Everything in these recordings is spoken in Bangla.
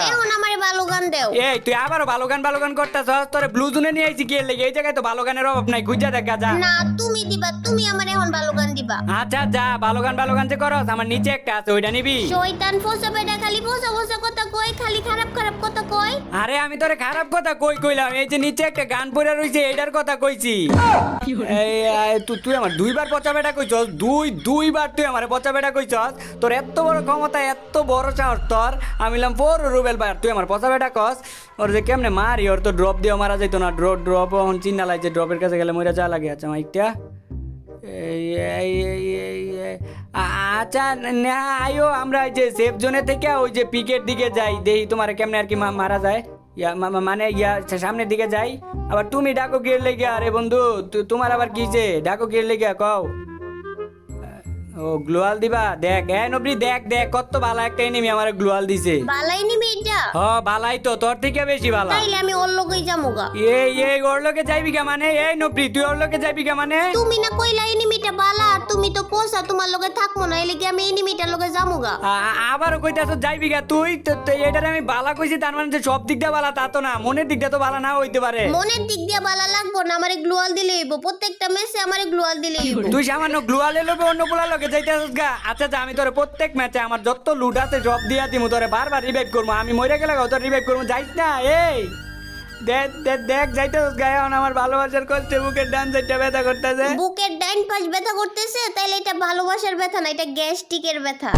এখন আমারে ভালো গান দেও। এই তুই আবারও ভালো গান করতেছস, তোরে ব্লু জোনে নিয়ে আইছি কি এর লাগি? এই জায়গায় তো ভালো গানের অভাব নাই, খুঁজা দেখা যা। না তুমি দিবা, তুমি আমারে এখন ভালো গান দিবা। আচ্ছা যা, ভালো গান যে করস, আমার নিচে একটা আছে ওইটা নিবি। শয়তান ফোসা বেটা খালি ফোসা ফোসা কথা কয়, খালি খারাপ খারাপ কথা কয়। আরে আমি তোরে খারাপ কথা কইলাম, এই যে নিচে একটা গান পড়ে রইছে এটার কথা কইছি। তুই আমার দুইবার পচা বেটা কইছস, দুইবার তুই আমার পচা বেটা কইছস। তোর এত বড় ক্ষমতা, এত বড় সাহস তোর। আমি বললাম ফোর রুবেল ভাই, তুই আমার পচা বেটা কস। ওর যে কেমনে মারি, ওর তো ড্রপ দিয়ে মারা যাইতো না। ড্রপ এখন চিন্তা লাগছে, ড্রপের কাছে গেলে মইরা যা লাগে। আচ্ছা মাইকটা আচ্ছা না আয়ো, আমরা ওই যে সেফ জোনে থেকে ওই যে পিকের দিকে যাই, দেখি তোমার কেমনে আর কি মারা যায়। মানে সামনের দিকে যাই। আবার তুমি ডাকো গিয়ে লেগে, আরে বন্ধু তোমার আবার কিছে ডাকো গিয়ে লেগে কও। ও গ্লোয়াল দিবা? দেখ নবরি, দেখ কত ভালো একটা এনিমি আমার গ্লোয়াল দিছে। বালাই নিবি এটা? বালাই তো, তোর থেকে বেশি ভালো। তাইলে আমি ওর লগেই যামুগা। এই ওর লগে যাইবি কে মানে? এই নবরি তুই ওর লগে যাইবি কে মানে? তুমি না কইলা এনিমিটা বালা, আর তুমি তো পোষা, তোমার লগে থাকবো না, এলে কি আমি এনিমিটার লগে যামুগা। আবারও কইতাছ যাইবি কে তুই? এটারে আমি বালা কইছি, তার মানে যে সব দিক দিয়ে বালা তা তো না, মনের দিকটা তো বালা না হইতে পারে। মনের দিক দিয়ে বালা লাগবো না, আমারে গ্লোয়াল দিলে হইব। প্রত্যেকটা ম্যাচে আমারে গ্লোয়াল দিলে হইব। তুই সামান্য গ্লোয়ালে লবে অন্য পোলা লগে যাইতাছস গা? আচ্ছা যা, আমি তোরে প্রত্যেক ম্যাচে আমার যত লুট আছে সব দিয়া দিমু, তোরে বারবার রিভাইভ করবো। আমি মরে গেলে তোর রিভাইভ করবো, যাইস না। এই দেখ যাইতাছস গা, এখন আমার ভালোবাসার কষ্টে বুকের ডান সাইডটা ব্যথা করতেছে। বুকের ডাইন পাশ ব্যথা করতেছে? তাইলে এটা ভালোবাসার ব্যথা না, এটা গ্যাস্ট্রিকের ব্যথা।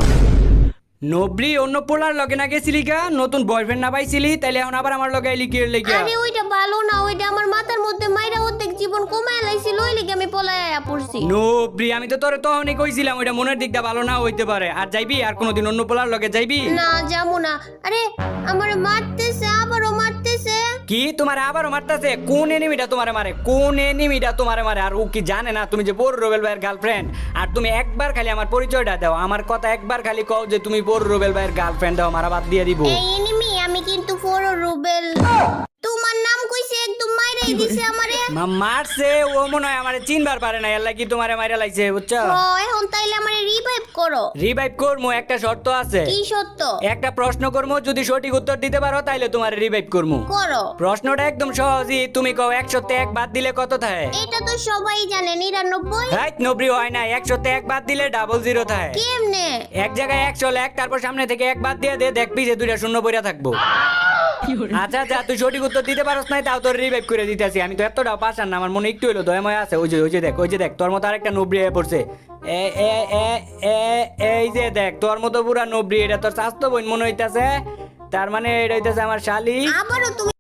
নবরি অন্য পোলার লগে না গেছিলি গা? নতুন বয়ফ্রেন্ড না পাইছিলি? তাইলে এখন আবার আমার লগে আইলি কি এর লাগি? আরে ওইটা ভালো না, ওইটা আমার মাথার মধ্যে মাইরা অর্ধেক জীবন কমায় লাইছিল, ওই লাগি আমি পলায় আয়া পড়ছি। নবরি আমি তো তোরে তখনই কইছিলাম ওইটা মনের দিকটা ভালো না হইতে পারে। আর যাইবি? আর কোনোদিন অন্য পোলার লগে যাইবি না? যাবো না। আরে আমার মারতেছে, আবারও মারতেছে। কি তোমারে আবারও মারতেছে? কোন এনিমিটা তোমারে মারে? কোন এনিমিটা তোমারে মারে? আর ও কি জানে না তুমি যে বড় রুবেল ভাইয়ের গার্লফ্রেন্ড? আর তুমি একবার খালি আমার পরিচয়টা দাও, আমার কথা একবার খালি কও যে তুমি বড় রুবেল ভাইয়ের গার্লফ্রেন্ড, দাও মারা বাদ দিয়ে দিব। এই এনিমি, আমি কিন্তু ফোরো রুবেল। তোমার নাম কইছে, একদম মাইরাই দিছে আমারে। মারছে ও, মনে হয় আমারে চিনবার পারে না, এর লাগি তোমারে মাইরা লাইছে, বুঝছো? এখন তাইলে আমারে রিভাইভ করো। রিভাইভ করমু, একটা শর্ত আছে। কি সত্য? একটা প্রশ্ন করমু, যদি সঠিক উত্তর দিতে পারো তাইলে তোমারে রিভাইভ করমু। করো। প্রশ্নটা একদম সহজই, তুমি কও 101 বাদ দিলে কত থাকে? এটা তো সবাই জানে, 99। হাই নবরি হয় না, 101 বাদ দিলে 00 থাকে। কেমনে? এক জায়গায় 100 লেখ, তারপর সামনে থেকে 1 বাদ দিয়ে দে, দেখবি যে দুইটা শূন্য পড়ে থাকবো। আচ্ছা যা, তুই সঠিক উত্তর দিতে পারস নাই, তাও তোর রিভাইভ করে দিতেছি। আমি তো এতটাও পাশান না, আমার মনে একটু হইলো দয়াময় আছে। ওই যে দেখ তোর মতো আরেকটা নবরি হয়ে পড়ছে। এই যে দেখ তোর মতো পুরা নবরি, এটা তোর স্বাস্থ্য বোন মনে হইতাছে, তার মানে এটা হইতাছে আমার শালি। আবারও তুমি